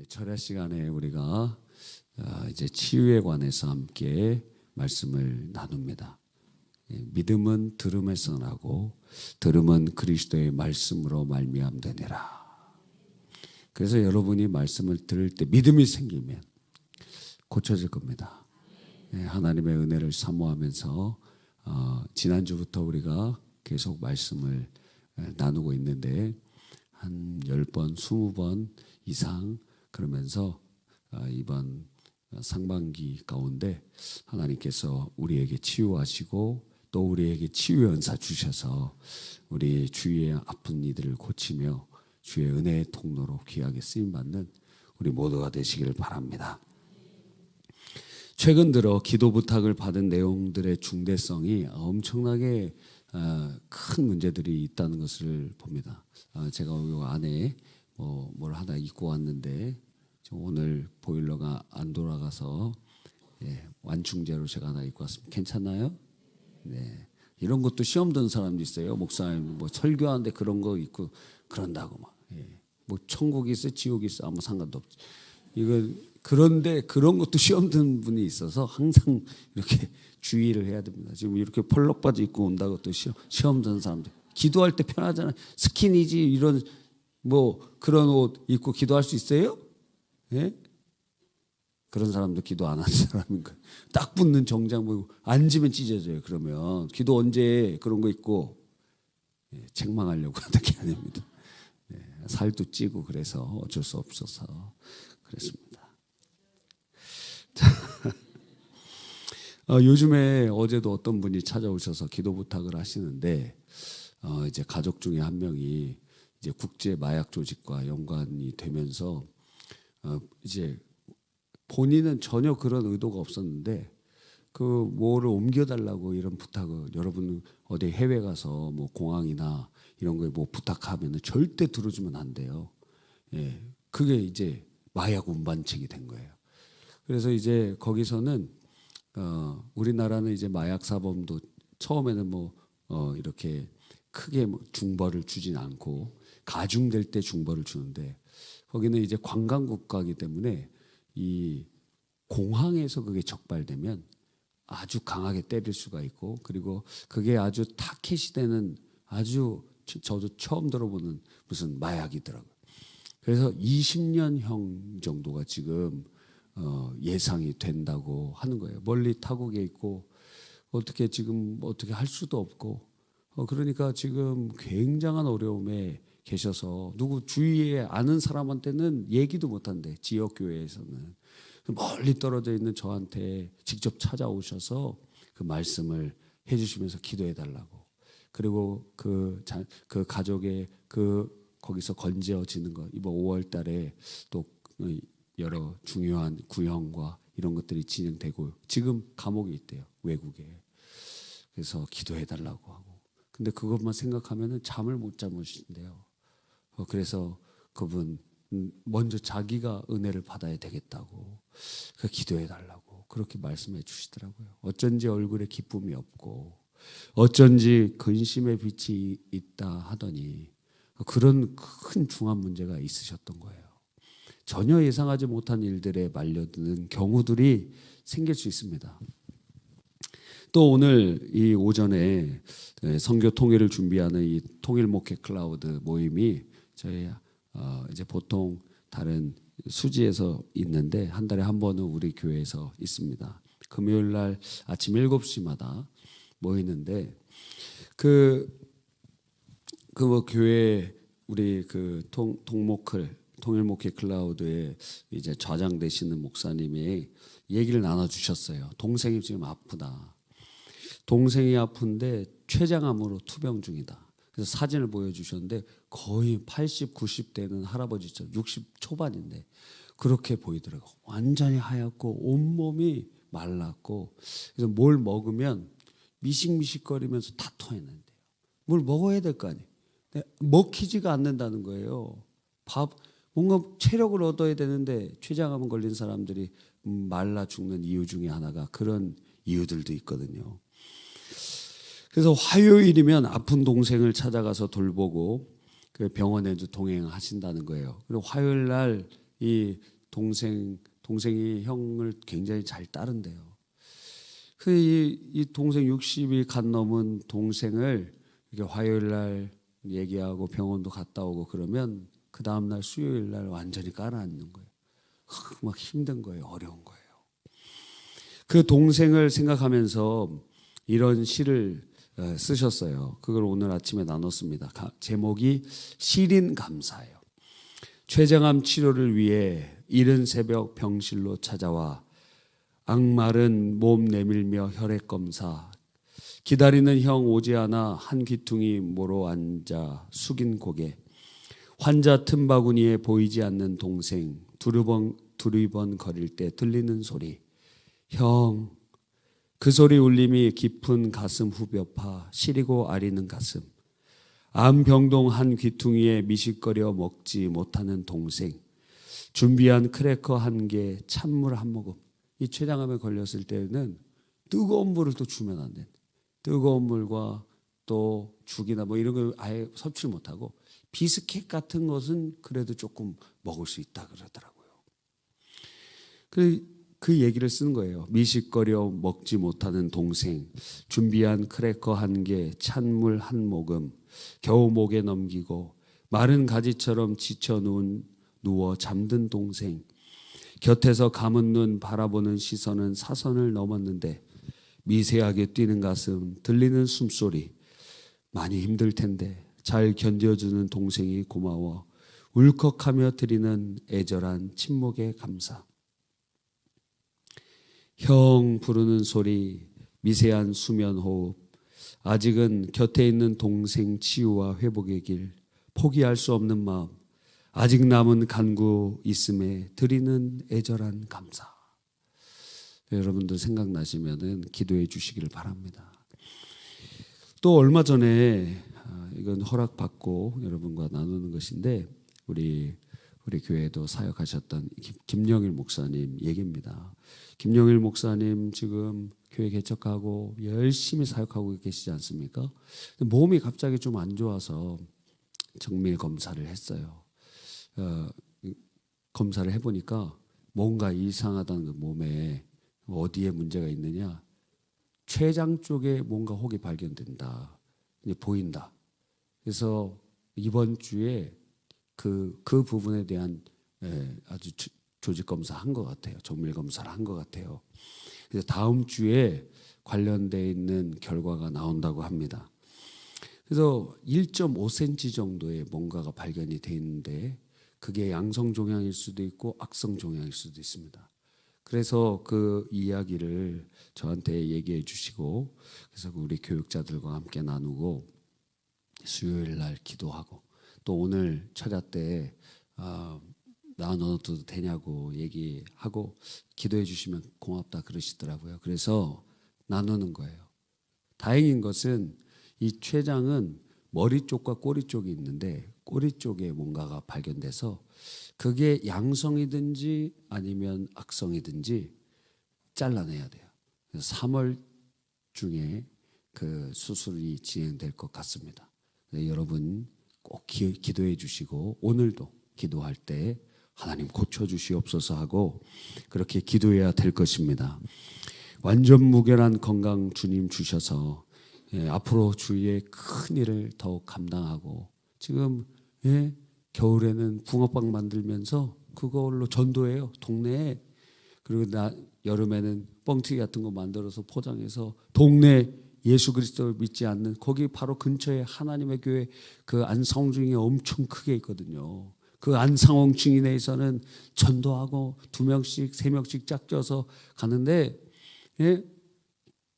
철야 시간에 우리가 이제 치유에 관해서 함께 말씀을 나눕니다. 믿음은 들음에서 나고 들음은 그리스도의 말씀으로 말미암되니라. 그래서 여러분이 말씀을 들을 때 믿음이 생기면 고쳐질 겁니다. 하나님의 은혜를 사모하면서 지난주부터 우리가 계속 말씀을 나누고 있는데 한 10번, 20번 이상 그러면서 이번 상반기 가운데 하나님께서 우리에게 치유하시고 또 우리에게 치유의 은사 주셔서 우리 주위의 아픈 이들을 고치며 주의 은혜의 통로로 귀하게 쓰임받는 우리 모두가 되시기를 바랍니다. 최근 들어 기도 부탁을 받은 내용들의 중대성이 엄청나게 큰 문제들이 있다는 것을 봅니다. 제가 이 안에 뭘 하나 입고 왔는데 오늘 보일러가 안 돌아가서 완충제로 제가 하나 입고 왔습니다. 괜찮나요? 네. 이런 것도 시험 든 사람도 있어요. 목사님 뭐 설교하는데 그런 거 있고 그런다고 막. 뭐 천국이 있어 지옥이 있어 아무 상관도 없지. 그런데 그런 것도 시험 든 분이 있어서 항상 이렇게 주의를 해야 됩니다. 지금 이렇게 펄럭 바지 입고 온다고 또 시험 든 사람들 기도할 때 편하잖아요. 스키니지 이런 뭐 그런 옷 입고 기도할 수 있어요? 예? 그런 사람도 기도 안 하는 사람인 거예요. 딱 붙는 정장 보고 앉으면 찢어져요. 그러면 기도 언제 그런 거 입고 책망하려고 하는 게 아닙니다. 살도 찌고 그래서 어쩔 수 없어서 그랬습니다. 요즘에 어제도 어떤 분이 찾아오셔서 기도 부탁을 하시는데 이제 가족 중에 한 명이 이제 국제 마약 조직과 연관이 되면서 이제 본인은 전혀 그런 의도가 없었는데 그 뭐를 옮겨달라고 이런 부탁을 여러분 어디 해외 가서 뭐 공항이나 이런 거에 뭐 부탁하면은 절대 들어주면 안 돼요. 그게 이제 마약 운반책이 된 거예요. 그래서 이제 거기서는 우리나라는 이제 마약 사범도 처음에는 이렇게 크게 중벌을 주진 않고 가중될 때 중벌을 주는데 거기는 이제 관광 국가이기 때문에 이 공항에서 그게 적발되면 아주 강하게 때릴 수가 있고 그리고 그게 아주 타켓이 되는 아주 저도 처음 들어보는 무슨 마약이더라고요. 그래서 20년형 정도가 지금 예상이 된다고 하는 거예요. 멀리 타국에 있고 어떻게 할 수도 없고 그러니까 지금 굉장한 어려움에 계셔서 누구 주위에 아는 사람한테는 얘기도 못한대. 지역 교회에서는 멀리 떨어져 있는 저한테 직접 찾아오셔서 그 말씀을 해주시면서 기도해 달라고. 그리고 그 가족의 거기서 건져지는 것 이번 5월달에 또 여러 중요한 구형과 이런 것들이 진행되고 지금 감옥에 있대요. 외국에. 그래서 기도해 달라고 하고. 근데 그것만 생각하면은 잠을 못 자무신대요. 그래서 그분 먼저 자기가 은혜를 받아야 되겠다고 기도해 달라고 그렇게 말씀해 주시더라고요. 어쩐지 얼굴에 기쁨이 없고 어쩐지 근심의 빛이 있다 하더니 그런 큰 중한 문제가 있으셨던 거예요. 전혀 예상하지 못한 일들에 말려드는 경우들이 생길 수 있습니다. 또 오늘 이 오전에 선교 통일을 준비하는 이 통일 목회 클라우드 모임이 저희 이제 보통 다른 수지에서 있는데 한 달에 한 번은 우리 교회에서 있습니다. 금요일 날 아침 7시마다 모이는데 뭐 교회 우리 통일 목회 클라우드에 이제 좌장 되시는 목사님이 얘기를 나눠 주셨어요. 동생이 지금 아프다. 동생이 아픈데 췌장암으로 투병 중이다. 그래서 사진을 보여주셨는데 거의 80, 90대는 할아버지죠. 60 초반인데 그렇게 보이더라고요. 완전히 하얗고 온몸이 말랐고 그래서 뭘 먹으면 미식미식거리면서 다 토해낸대요. 뭘 먹어야 될 거 아니에요. 먹히지가 않는다는 거예요. 뭔가 체력을 얻어야 되는데 췌장암 걸린 사람들이 말라 죽는 이유 중에 하나가 그런 이유들도 있거든요. 그래서 화요일이면 아픈 동생을 찾아가서 돌보고 그 병원에도 동행하신다는 거예요. 그리고 화요일 날 이 동생이 형을 굉장히 잘 따른대요. 이 동생 60이 간 넘은 동생을 이렇게 화요일 날 얘기하고 병원도 갔다 오고 그러면 그 다음 날 수요일 날 완전히 깔아앉는 거예요. 막 힘든 거예요. 어려운 거예요. 그 동생을 생각하면서 이런 시를 쓰셨어요. 그걸 오늘 아침에 나눴습니다. 제목이 시린 감사예요. 췌장암 치료를 위해 이른 새벽 병실로 찾아와 악마른 몸 내밀며 혈액 검사, 기다리는 형 오지 않아 한 귀퉁이 모로 앉아 숙인 고개, 환자 틈바구니에 보이지 않는 동생 두리번 거릴 때 들리는 소리, 형, 그 소리 울림이 깊은 가슴 후벼파 시리고 아리는 가슴, 암병동 한 귀퉁이에 미식거려 먹지 못하는 동생, 준비한 크래커 한 개, 찬물 한 모금. 이 췌장암에 걸렸을 때는 뜨거운 물을 또 주면 안 돼. 뜨거운 물과 또 죽이나 뭐 이런 걸 아예 섭취를 못하고 비스킷 같은 것은 그래도 조금 먹을 수 있다 그러더라고요. 그 얘기를 쓰는 거예요. 미식거려 먹지 못하는 동생, 준비한 크래커 한 개, 찬물 한 모금, 겨우 목에 넘기고 마른 가지처럼 지쳐 누워 잠든 동생, 곁에서 감은 눈 바라보는 시선은 사선을 넘었는데 미세하게 뛰는 가슴, 들리는 숨소리, 많이 힘들 텐데 잘 견뎌주는 동생이 고마워 울컥하며 드리는 애절한 침묵의 감사. 형 부르는 소리, 미세한 수면 호흡, 아직은 곁에 있는 동생 치유와 회복의 길, 포기할 수 없는 마음, 아직 남은 간구 있음에 드리는 애절한 감사. 여러분들 생각나시면은 기도해 주시기를 바랍니다. 또 얼마 전에 이건 허락받고 여러분과 나누는 것인데 우리 교회에도 사역하셨던 김영일 목사님 얘기입니다. 김영일 목사님 지금 교회 개척하고 열심히 사역하고 계시지 않습니까? 몸이 갑자기 좀 안 좋아서 정밀 검사를 했어요. 검사를 해보니까 뭔가 이상하다는 그 몸에 어디에 문제가 있느냐, 췌장 쪽에 뭔가 혹이 발견된다, 이제 보인다. 그래서 이번 주에 그 부분에 대한 아주 조직 검사 한 것 같아요. 정밀 검사를 한 것 같아요. 그래서 다음 주에 관련돼 있는 결과가 나온다고 합니다. 그래서 1.5cm 정도의 뭔가가 발견이 돼 있는데 그게 양성 종양일 수도 있고 악성 종양일 수도 있습니다. 그래서 그 이야기를 저한테 얘기해 주시고 그래서 우리 교육자들과 함께 나누고 수요일 날 기도하고 또 오늘 철야 때 나눠도 되냐고 얘기하고 기도해 주시면 고맙다 그러시더라고요. 그래서 나누는 거예요. 다행인 것은 이 췌장은 머리 쪽과 꼬리 쪽이 있는데 꼬리 쪽에 뭔가가 발견돼서 그게 양성이든지 아니면 악성이든지 잘라내야 돼요. 그래서 3월 중에 그 수술이 진행될 것 같습니다. 여러분 꼭 기도해 주시고 오늘도 기도할 때 하나님 고쳐주시옵소서 하고 그렇게 기도해야 될 것입니다. 완전 무결한 건강 주님 주셔서 앞으로 주위의 큰 일을 더욱 감당하고 지금 겨울에는 붕어빵 만들면서 그걸로 전도해요. 동네에. 그리고 여름에는 뻥튀기 같은 거 만들어서 포장해서 동네 예수 그리스도를 믿지 않는 거기 바로 근처에 하나님의 교회 그 안상홍 중에 엄청 크게 있거든요. 그 안상홍 증인회에서는 전도하고 2명씩 3명씩 짝져서 가는데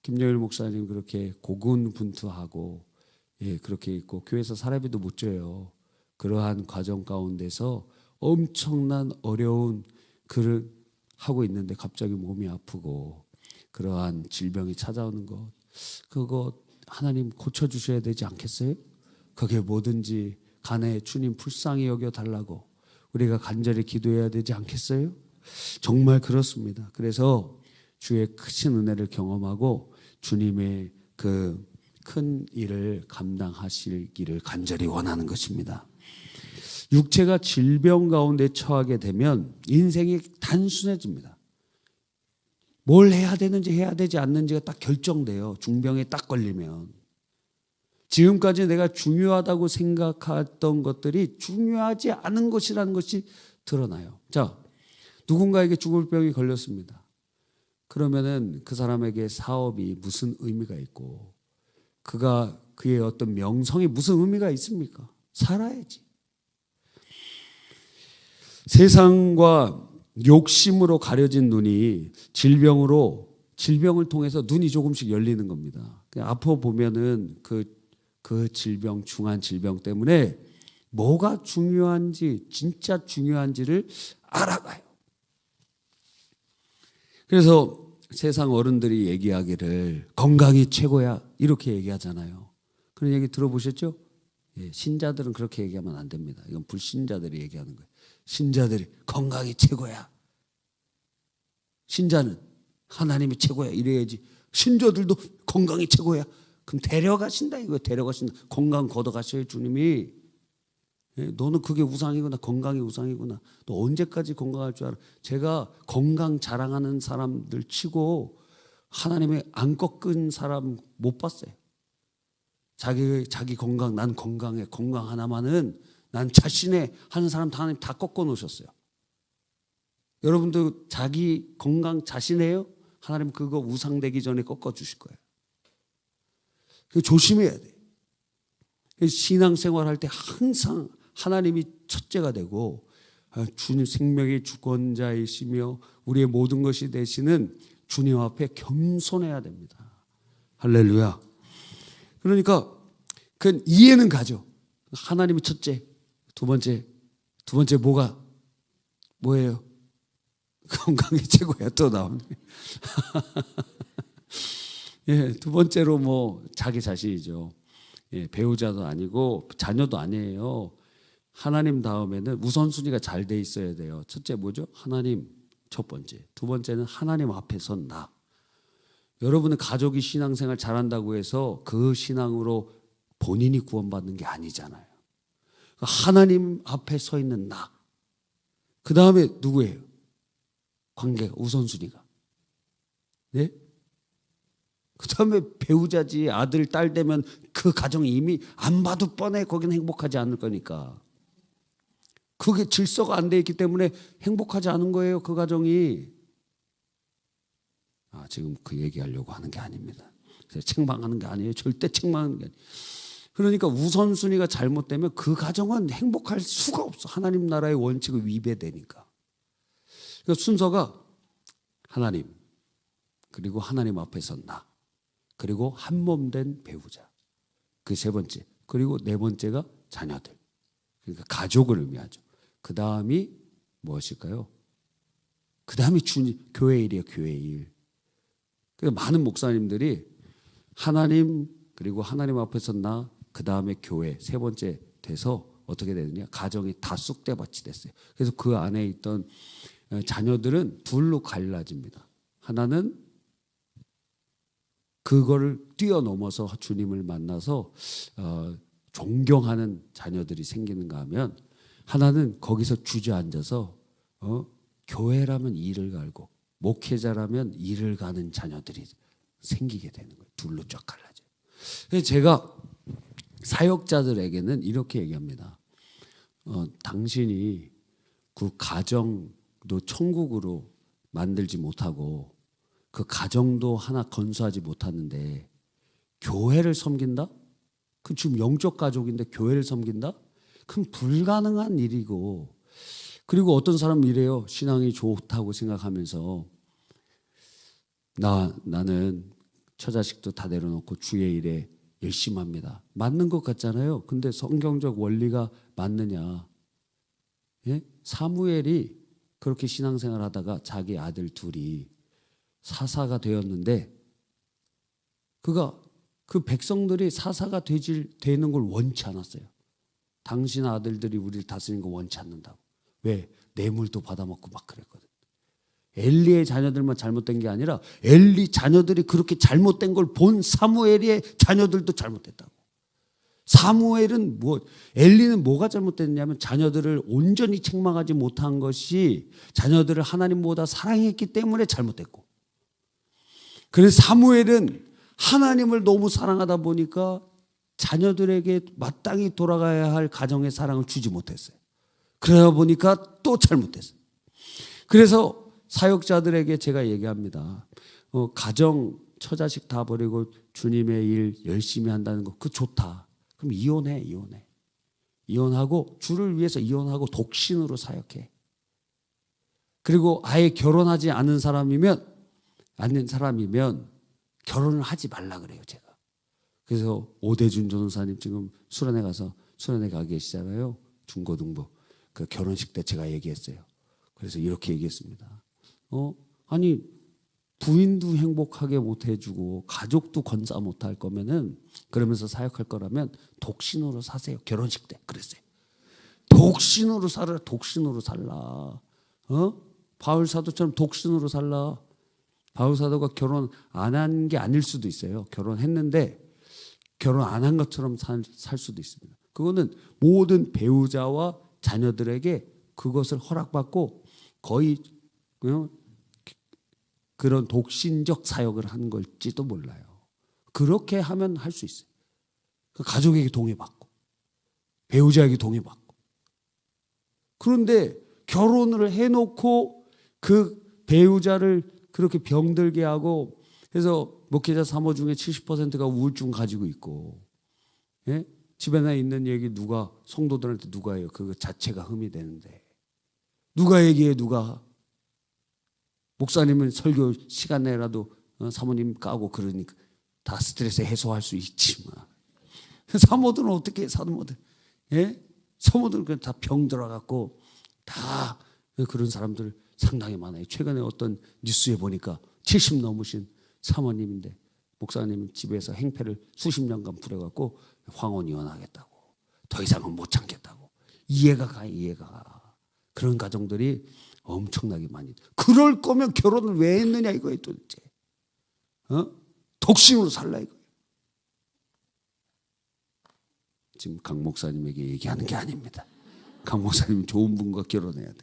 김영일 목사님 그렇게 고군분투하고 그렇게 있고 교회에서 사례비도 못 줘요. 그러한 과정 가운데서 엄청난 어려운 글을 하고 있는데 갑자기 몸이 아프고 그러한 질병이 찾아오는 것 그거 하나님 고쳐주셔야 되지 않겠어요? 그게 뭐든지 간에 주님 불쌍히 여겨달라고 우리가 간절히 기도해야 되지 않겠어요? 정말 그렇습니다. 그래서 주의 크신 은혜를 경험하고 주님의 그 큰 일을 감당하시기를 간절히 원하는 것입니다. 육체가 질병 가운데 처하게 되면 인생이 단순해집니다. 뭘 해야 되는지 해야 되지 않는지가 딱 결정돼요. 중병에 딱 걸리면. 지금까지 내가 중요하다고 생각했던 것들이 중요하지 않은 것이라는 것이 드러나요. 자, 누군가에게 죽을 병이 걸렸습니다. 그러면은 그 사람에게 사업이 무슨 의미가 있고 그의 어떤 명성이 무슨 의미가 있습니까? 살아야지. 세상과 욕심으로 가려진 눈이 질병을 통해서 눈이 조금씩 열리는 겁니다. 아파 보면은 그 질병, 중한 질병 때문에 뭐가 중요한지, 진짜 중요한지를 알아가요. 그래서 세상 어른들이 얘기하기를 건강이 최고야 이렇게 얘기하잖아요. 그런 얘기 들어보셨죠? 예, 신자들은 그렇게 얘기하면 안 됩니다. 이건 불신자들이 얘기하는 거예요. 신자들이 건강이 최고야. 신자는 하나님이 최고야 이래야지. 신자들도 건강이 최고야. 그럼 데려가신다 이거 데려가신다. 건강 걷어가셔요 주님이. 예, 너는 그게 우상이구나. 건강이 우상이구나. 너 언제까지 건강할 줄 알아? 제가 건강 자랑하는 사람들 치고 하나님의 안 꺾은 사람 못 봤어요. 자기 건강 난 건강해. 건강 하나만은 난 자신의 하는 사람 다 하나님 다 꺾어 놓으셨어요. 여러분도 자기 건강 자신해요? 하나님 그거 우상되기 전에 꺾어 주실 거예요. 조심해야 돼. 신앙생활 할 때 항상 하나님이 첫째가 되고 주님 생명의 주권자이시며 우리의 모든 것이 되시는 주님 앞에 겸손해야 됩니다. 할렐루야. 그러니까 그 이해는 가죠. 하나님이 첫째, 두 번째 뭐예요? 건강이 최고야. 또 나오네. 예, 두 번째로 뭐 자기 자신이죠. 예, 배우자도 아니고 자녀도 아니에요. 하나님 다음에는 우선순위가 잘 돼 있어야 돼요. 첫째 뭐죠? 하나님 첫 번째. 두 번째는 하나님 앞에 선 나. 여러분은 가족이 신앙생활 잘한다고 해서 그 신앙으로 본인이 구원받는 게 아니잖아요. 하나님 앞에 서 있는 나. 그 다음에 누구예요? 관계가 우선순위가. 네? 그 다음에 배우자지 아들 딸 되면 그 가정이 이미 안 봐도 뻔해. 거기는 행복하지 않을 거니까. 그게 질서가 안 돼 있기 때문에 행복하지 않은 거예요. 그 가정이. 지금 그 얘기하려고 하는 게 아닙니다. 책망하는 게 아니에요. 절대 책망하는 게 아니에요. 그러니까 우선순위가 잘못되면 그 가정은 행복할 수가 없어. 하나님 나라의 원칙을 위배되니까. 그러니까 순서가 하나님, 그리고 하나님 앞에 선 나, 그리고 한 몸 된 배우자, 그 세 번째, 그리고 네 번째가 자녀들. 그러니까 가족을 의미하죠. 그 다음이 무엇일까요? 그 다음이 교회 일이에요. 교회 일. 그러니까 많은 목사님들이 하나님 그리고 하나님 앞에서 나, 그 다음에 교회 세 번째 돼서 어떻게 되느냐? 가정이 다 쑥대밭이 됐어요. 그래서 그 안에 있던 자녀들은 둘로 갈라집니다. 하나는 그거를 뛰어넘어서 주님을 만나서 존경하는 자녀들이 생기는가 하면 하나는 거기서 주저앉아서 교회라면 일을 갈고 목회자라면 일을 가는 자녀들이 생기게 되는 거예요. 둘로 쫙 갈라져요. 그래서 제가 사역자들에게는 이렇게 얘기합니다. 당신이 그 가정도 천국으로 만들지 못하고 그 가정도 하나 건설하지 못하는데 교회를 섬긴다? 그 지금 영적 가족인데 교회를 섬긴다? 그럼 불가능한 일이고, 그리고 어떤 사람은 이래요. 신앙이 좋다고 생각하면서 나는 처자식도 다 내려놓고 주의 일에 열심히 합니다. 맞는 것 같잖아요. 근데 성경적 원리가 맞느냐? 예? 사무엘이 그렇게 신앙생활 하다가 자기 아들 둘이 사사가 되었는데 그 백성들이 사사가 되는 걸 원치 않았어요. 당신 아들들이 우리를 다스리는 거 원치 않는다고. 왜? 뇌물도 받아먹고 막 그랬거든. 엘리의 자녀들만 잘못된 게 아니라 엘리 자녀들이 그렇게 잘못된 걸 본 사무엘의 자녀들도 잘못됐다고. 사무엘은 엘리는 뭐가 잘못됐냐면 자녀들을 온전히 책망하지 못한 것이 자녀들을 하나님보다 사랑했기 때문에 잘못됐고, 그래서 사무엘은 하나님을 너무 사랑하다 보니까 자녀들에게 마땅히 돌아가야 할 가정의 사랑을 주지 못했어요. 그러다 보니까 또 잘못됐어요. 그래서 사역자들에게 제가 얘기합니다. 가정, 처자식 다 버리고 주님의 일 열심히 한다는 거, 그거 좋다. 그럼 이혼해. 이혼하고 주를 위해서 이혼하고 독신으로 사역해. 그리고 아예 결혼하지 않은 사람이면 결혼을 하지 말라 그래요, 제가. 그래서 오대준 전도사님 지금 수련회 가 계시잖아요. 중고등부. 그 결혼식 때 제가 얘기했어요. 그래서 이렇게 얘기했습니다. 아니, 부인도 행복하게 못 해주고 가족도 건사 못 할 거면은, 그러면서 사역할 거라면 독신으로 사세요. 결혼식 때 그랬어요. 독신으로 살아. 바울 사도처럼 독신으로 살라. 바울 사도가 결혼 안 한 게 아닐 수도 있어요. 결혼했는데 결혼 안 한 것처럼 살 수도 있습니다. 그거는 모든 배우자와 자녀들에게 그것을 허락받고 거의 그런 독신적 사역을 하는 걸지도 몰라요. 그렇게 하면 할 수 있어요. 가족에게 동의받고 배우자에게 동의받고. 그런데 결혼을 해놓고 그 배우자를 그렇게 병들게 하고 해서 목회자 사모 중에 70%가 우울증 가지고 있고, 예? 집에나 있는 얘기 누가 성도들한테 누가 해요? 그거 자체가 흠이 되는데 누가 얘기해? 누가? 목사님은 설교 시간 내라도 사모님 까고 그러니까 다 스트레스 해소할 수 있지만 사모들은 어떻게 해? 사모들, 예? 사모들은 그냥 다 병 들어갖고 다 그런 사람들 상당히 많아요. 최근에 어떤 뉴스에 보니까 70 넘으신 사모님인데 목사님은 집에서 행패를 수십 년간 부려갖고 황혼 이혼하겠다고, 더 이상은 못 참겠다고. 이해가 가. 그런 가정들이 엄청나게 많이. 그럴 거면 결혼을 왜 했느냐 이거예요 도대체. 독신으로 살라 이거예요. 지금 강 목사님에게 얘기하는 게 아닙니다. 강 목사님 좋은 분과 결혼해야 돼.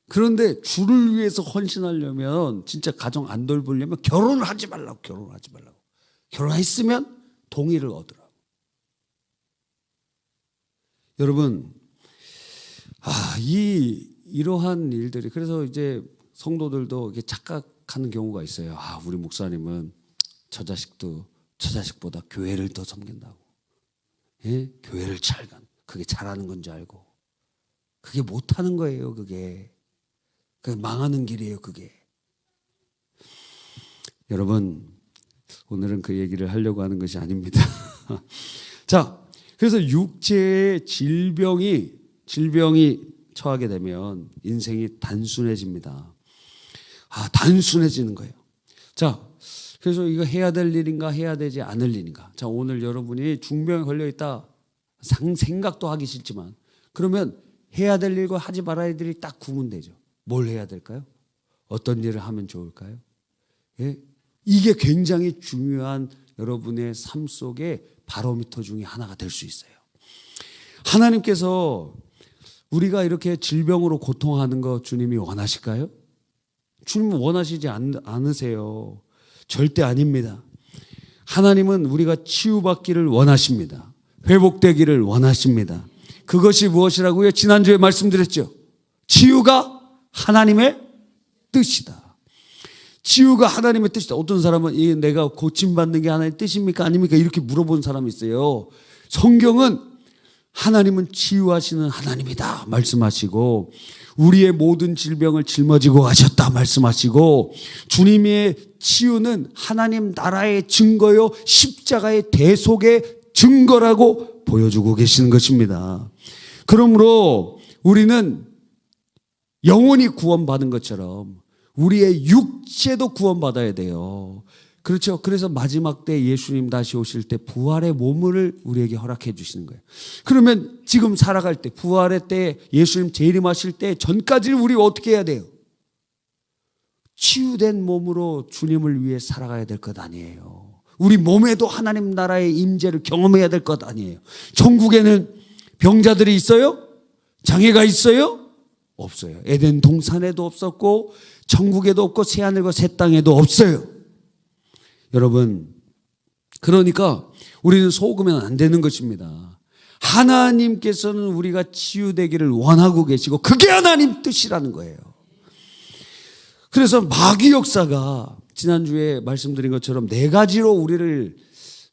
그런데 주를 위해서 헌신하려면, 진짜 가정 안 돌보려면 결혼을 하지 말라고. 결혼했으면 동의를 얻으라고. 여러분, 이러한 일들이, 그래서 이제 성도들도 이렇게 착각하는 경우가 있어요. 우리 목사님은 처자식보다 교회를 더 섬긴다고. 예? 교회를 그게 잘하는 건 줄 알고. 그게 못하는 거예요. 그게 망하는 길이에요. 그게. 여러분, 오늘은 그 얘기를 하려고 하는 것이 아닙니다. 자, 그래서 육체의 질병이 처하게 되면 인생이 단순해집니다. 단순해지는 거예요. 자, 그래서 이거 해야 될 일인가 해야 되지 않을 일인가. 자, 오늘 여러분이 중병에 걸려 있다 생각도 하기 싫지만, 그러면 해야 될 일과 하지 말아야 될 일이 딱 구분되죠. 뭘 해야 될까요? 어떤 일을 하면 좋을까요? 예? 이게 굉장히 중요한 여러분의 삶 속의 바로미터 중에 하나가 될 수 있어요. 하나님께서 우리가 이렇게 질병으로 고통하는 거 주님이 원하실까요? 주님은 원하시지 않으세요. 절대 아닙니다. 하나님은 우리가 치유받기를 원하십니다. 회복되기를 원하십니다. 그것이 무엇이라고요? 지난주에 말씀드렸죠. 치유가 하나님의 뜻이다. 치유가 하나님의 뜻이다. 어떤 사람은 내가 고침받는 게 하나님의 뜻입니까? 아닙니까? 이렇게 물어본 사람이 있어요. 성경은 하나님은 치유하시는 하나님이다 말씀하시고, 우리의 모든 질병을 짊어지고 가셨다 말씀하시고, 주님의 치유는 하나님 나라의 증거요 십자가의 대속의 증거라고 보여주고 계시는 것입니다. 그러므로 우리는 영혼이 구원받은 것처럼 우리의 육체도 구원받아야 돼요. 그렇죠. 그래서 마지막 때 예수님 다시 오실 때 부활의 몸을 우리에게 허락해 주시는 거예요. 그러면 지금 살아갈 때, 부활의 때, 예수님 재림하실 때 전까지는 우리 어떻게 해야 돼요? 치유된 몸으로 주님을 위해 살아가야 될 것 아니에요. 우리 몸에도 하나님 나라의 임재를 경험해야 될 것 아니에요. 천국에는 병자들이 있어요? 장애가 있어요? 없어요. 에덴 동산에도 없었고 천국에도 없고 새하늘과 새 땅에도 없어요. 여러분, 그러니까 우리는 속으면 안 되는 것입니다. 하나님께서는 우리가 치유되기를 원하고 계시고 그게 하나님 뜻이라는 거예요. 그래서 마귀 역사가 지난주에 말씀드린 것처럼 네 가지로 우리를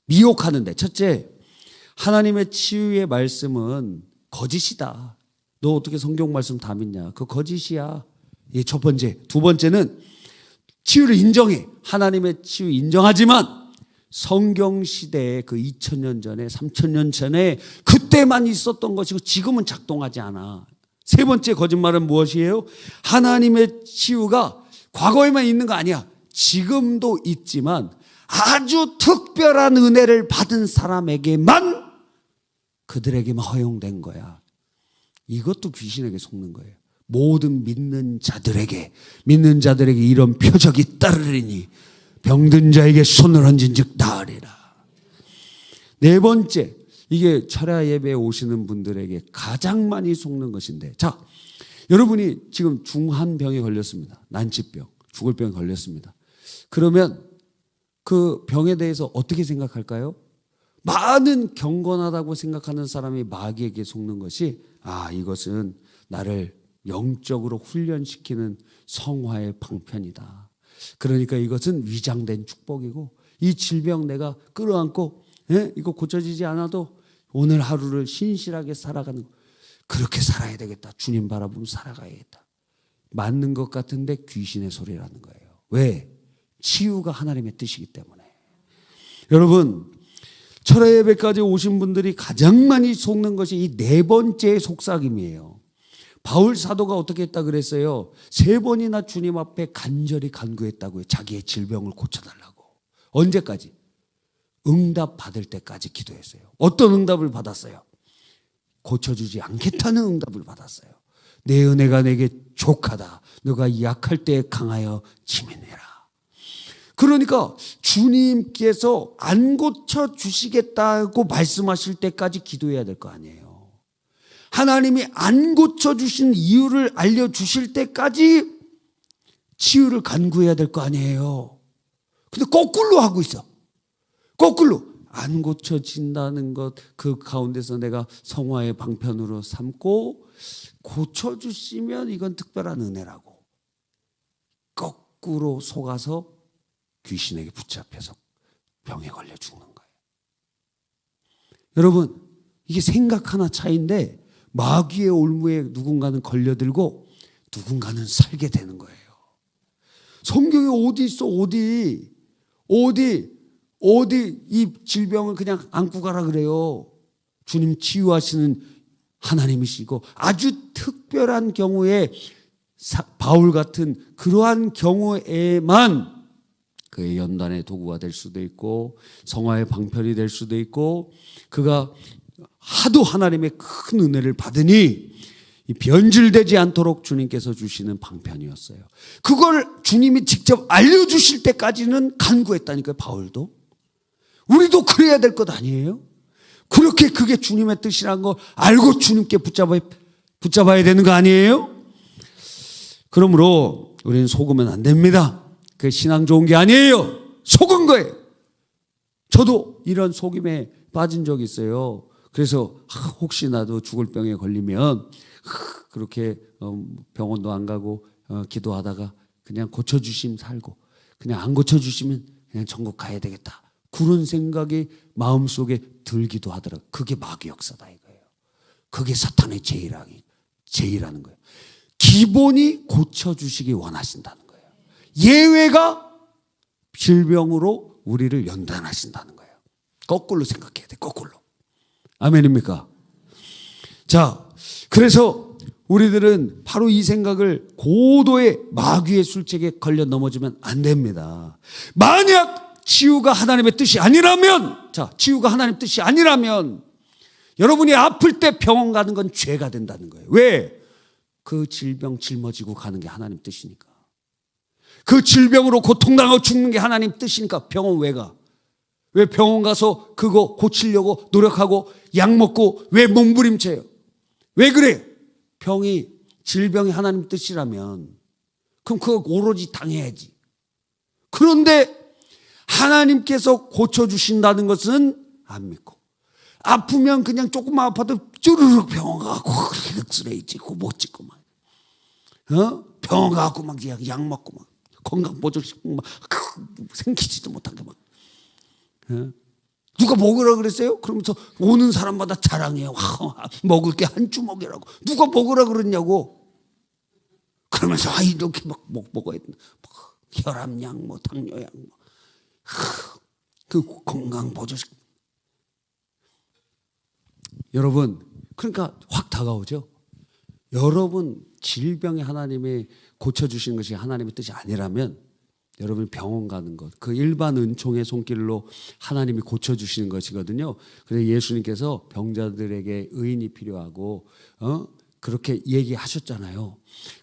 미혹하는데, 첫째, 하나님의 치유의 말씀은 거짓이다. 너 어떻게 성경 말씀 다 믿냐? 그거 거짓이야. 이게 첫 번째. 두 번째는 치유를 인정해. 하나님의 치유 인정하지만 성경 시대에 그 2000년 전에 3000년 전에 그때만 있었던 것이고 지금은 작동하지 않아. 세 번째 거짓말은 무엇이에요? 하나님의 치유가 과거에만 있는 거 아니야. 지금도 있지만 아주 특별한 은혜를 받은 사람에게만, 그들에게만 허용된 거야. 이것도 귀신에게 속는 거예요. 모든 믿는 자들에게 이런 표적이 따르리니 병든 자에게 손을 얹은 즉 나으리라. 네 번째, 이게 철야 예배에 오시는 분들에게 가장 많이 속는 것인데, 자, 여러분이 지금 중한 병에 걸렸습니다. 난치병, 죽을 병에 걸렸습니다. 그러면 그 병에 대해서 어떻게 생각할까요? 많은 경건하다고 생각하는 사람이 마귀에게 속는 것이, 이것은 나를 영적으로 훈련시키는 성화의 방편이다. 그러니까 이것은 위장된 축복이고 이 질병 내가 끌어안고 이거 고쳐지지 않아도 오늘 하루를 신실하게 살아가는 거. 그렇게 살아야 되겠다. 주님 바라보며 살아가야겠다. 맞는 것 같은데 귀신의 소리라는 거예요. 왜? 치유가 하나님의 뜻이기 때문에. 여러분, 철야 예배까지 오신 분들이 가장 많이 속는 것이 이 네 번째 속삭임이에요. 바울 사도가 어떻게 했다 그랬어요? 3번이나 주님 앞에 간절히 간구했다고요. 자기의 질병을 고쳐달라고. 언제까지? 응답 받을 때까지 기도했어요. 어떤 응답을 받았어요? 고쳐주지 않겠다는 응답을 받았어요. 내 은혜가 내게 족하다. 너가 약할 때에 강하여 지면해라. 그러니까 주님께서 안 고쳐주시겠다고 말씀하실 때까지 기도해야 될 거 아니에요. 하나님이 안 고쳐주신 이유를 알려주실 때까지 치유를 간구해야 될 거 아니에요. 근데 거꾸로 하고 있어. 거꾸로. 안 고쳐진다는 것, 그 가운데서 내가 성화의 방편으로 삼고 고쳐주시면 이건 특별한 은혜라고. 거꾸로 속아서 귀신에게 붙잡혀서 병에 걸려 죽는 거예요. 여러분, 이게 생각 하나 차이인데 마귀의 올무에 누군가는 걸려들고 누군가는 살게 되는 거예요. 성경에 어디 있어? 어디 이 질병을 그냥 안고 가라 그래요. 주님 치유하시는 하나님이시고 아주 특별한 경우에 바울 같은 그러한 경우에만 그의 연단의 도구가 될 수도 있고 성화의 방편이 될 수도 있고, 그가 하도 하나님의 큰 은혜를 받으니 변질되지 않도록 주님께서 주시는 방편이었어요. 그걸 주님이 직접 알려주실 때까지는 간구했다니까요. 바울도. 우리도 그래야 될 것 아니에요? 그렇게 그게 주님의 뜻이란 거 알고 주님께 붙잡아야 되는 거 아니에요? 그러므로 우리는 속으면 안 됩니다. 그 신앙 좋은 게 아니에요. 속은 거예요. 저도 이런 속임에 빠진 적이 있어요. 그래서 혹시 나도 죽을 병에 걸리면 그렇게 병원도 안 가고 기도하다가 그냥 고쳐주시면 살고 그냥 안 고쳐주시면 그냥 천국 가야 되겠다. 그런 생각이 마음속에 들기도 하더라고요. 그게 마귀 역사다 이거예요. 그게 사탄의 제의라는 거예요. 기본이 고쳐주시기 원하신다는 거예요. 예외가 질병으로 우리를 연단하신다는 거예요. 거꾸로 생각해야 돼. 거꾸로. 아멘입니까? 자, 그래서 우리들은 바로 이 생각을 고도의 마귀의 술책에 걸려 넘어지면 안 됩니다. 만약 치유가 하나님의 뜻이 아니라면, 치유가 하나님의 뜻이 아니라면 여러분이 아플 때 병원 가는 건 죄가 된다는 거예요. 왜? 그 질병 짊어지고 가는 게 하나님 뜻이니까. 그 질병으로 고통당하고 죽는 게 하나님 뜻이니까 병원 왜 가? 왜 병원 가서 그거 고치려고 노력하고 약 먹고 왜 몸부림쳐요? 왜 그래요? 질병이 하나님 뜻이라면 그럼 그거 오로지 당해야지. 그런데 하나님께서 고쳐주신다는 것은 안 믿고, 아프면 그냥 조금만 아파도 쭈르륵 병원 가고 엑스레이 찍고 못 찍고 막, 병원 가고 막 약 먹고 막 건강 보조식 막 생기지도 못하게 막. 누가 먹으라 그랬어요? 그러면서 오는 사람마다 자랑해요. 먹을 게 한 주먹이라고. 누가 먹으라 그랬냐고. 그러면서 이렇게 막 먹어야 된다. 혈압약, 당뇨약, 그 건강 보조식. 여러분, 그러니까 확 다가오죠. 여러분 질병이 하나님이 고쳐주시는 것이 하나님의 뜻이 아니라면 여러분 병원 가는 것, 그 일반 은총의 손길로 하나님이 고쳐주시는 것이거든요. 그래서 예수님께서 병자들에게 의인이 필요하고 그렇게 얘기하셨잖아요.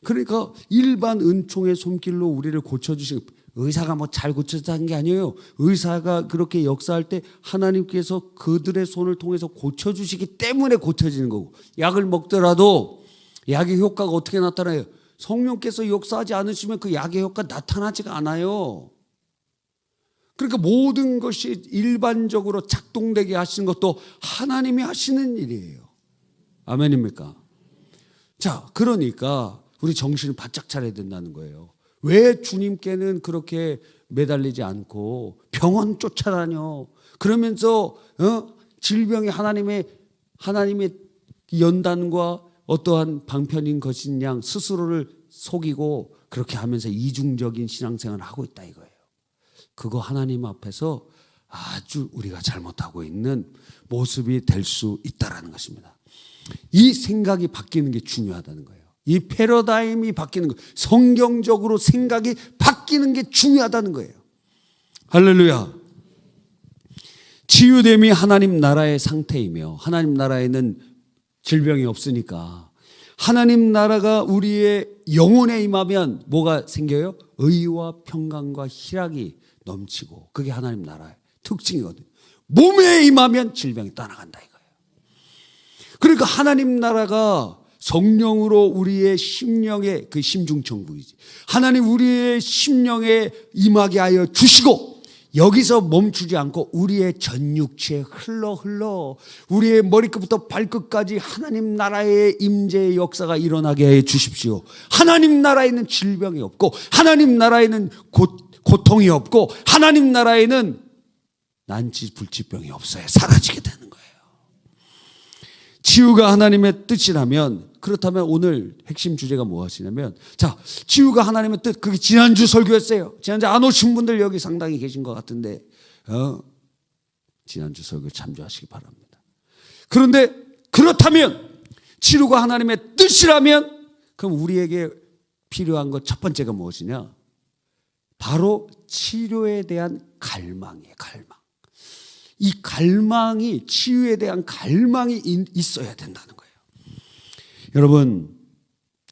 그러니까 일반 은총의 손길로 우리를 고쳐주시는, 의사가 뭐 잘 고쳐준다는 게 아니에요. 의사가 그렇게 역사할 때 하나님께서 그들의 손을 통해서 고쳐주시기 때문에 고쳐지는 거고, 약을 먹더라도 약의 효과가 어떻게 나타나요? 성령께서 역사하지 않으시면 그 약의 효과 나타나지가 않아요. 그러니까 모든 것이 일반적으로 작동되게 하시는 것도 하나님이 하시는 일이에요. 아멘입니까? 자, 그러니까 우리 정신을 바짝 차려야 된다는 거예요. 왜 주님께는 그렇게 매달리지 않고 병원 쫓아다녀? 그러면서 질병이 하나님의 연단과 어떠한 방편인 것인 양 스스로를 속이고 그렇게 하면서 이중적인 신앙생활을 하고 있다 이거예요. 그거 하나님 앞에서 아주 우리가 잘못하고 있는 모습이 될 수 있다라는 것입니다. 이 생각이 바뀌는 게 중요하다는 거예요. 이 패러다임이 바뀌는 거, 성경적으로 생각이 바뀌는 게 중요하다는 거예요. 할렐루야. 치유됨이 하나님 나라의 상태이며, 하나님 나라에는 질병이 없으니까 하나님 나라가 우리의 영혼에 임하면 뭐가 생겨요? 의와 평강과 희락이 넘치고, 그게 하나님 나라의 특징이거든요. 몸에 임하면 질병이 떠나간다 이거예요. 그러니까 하나님 나라가 성령으로 우리의 심령에, 그 심중천국이지, 하나님 우리의 심령에 임하게 하여 주시고, 여기서 멈추지 않고 우리의 전육체에 흘러 우리의 머리끝부터 발끝까지 하나님 나라의 임재의 역사가 일어나게 해 주십시오. 하나님 나라에는 질병이 없고, 하나님 나라에는 고통이 없고, 하나님 나라에는 난치 불치병이 없어요. 사라지게 되는 거예요. 치유가 하나님의 뜻이라면, 그렇다면 오늘 핵심 주제가 무엇이냐면, 자, 치유가 하나님의 뜻, 그게 지난주 설교였어요. 지난주 안 오신 분들 여기 상당히 계신 것 같은데, 지난주 설교 참조하시기 바랍니다. 그런데 그렇다면 치유가 하나님의 뜻이라면, 그럼 우리에게 필요한 것 첫 번째가 무엇이냐? 바로 치료에 대한 갈망이에요. 갈망. 이 갈망이, 치유에 대한 갈망이 있어야 된다는 거예요. 여러분,